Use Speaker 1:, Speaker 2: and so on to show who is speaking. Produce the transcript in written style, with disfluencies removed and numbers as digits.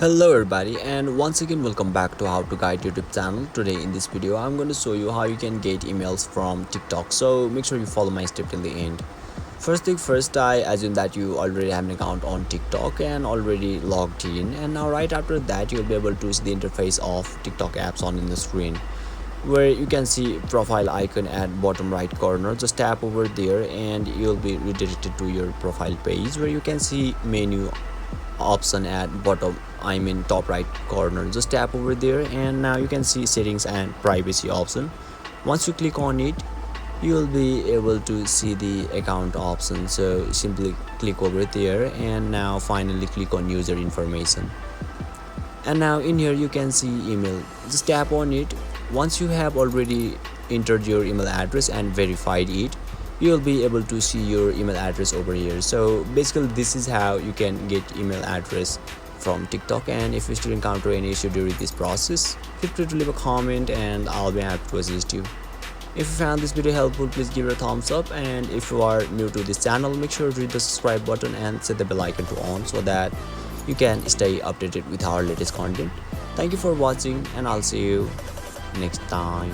Speaker 1: Hello everybody, and once again welcome back to How to Guide YouTube channel. Today in this video I'm going to show you how you can get emails from TikTok, so make sure you follow my step till the end. First thing first, I assume that you already have an account on TikTok and already logged in, and now right after that you'll be able to see the interface of TikTok apps on in the screen, where you can see profile icon at bottom right corner. Just tap over there and you'll be redirected to your profile page, where you can see menu option at top right corner. Just tap over there and now you can see settings and privacy option. Once you click on it, you will be able to see the account option, so simply click over there and now finally click on user information, and now in here you can see email. Just tap on it. Once you have already entered your email address and verified it, you will be able to see your email address over here. So basically this is how you can get email address from TikTok, and if you still encounter any issue during this process, feel free to leave a comment and I'll be happy to assist you. If you found this video helpful, please give it a thumbs up, and if you are new to this channel, make sure to hit the subscribe button and set the bell icon to on so that you can stay updated with our latest content. Thank you for watching and I'll see you next time.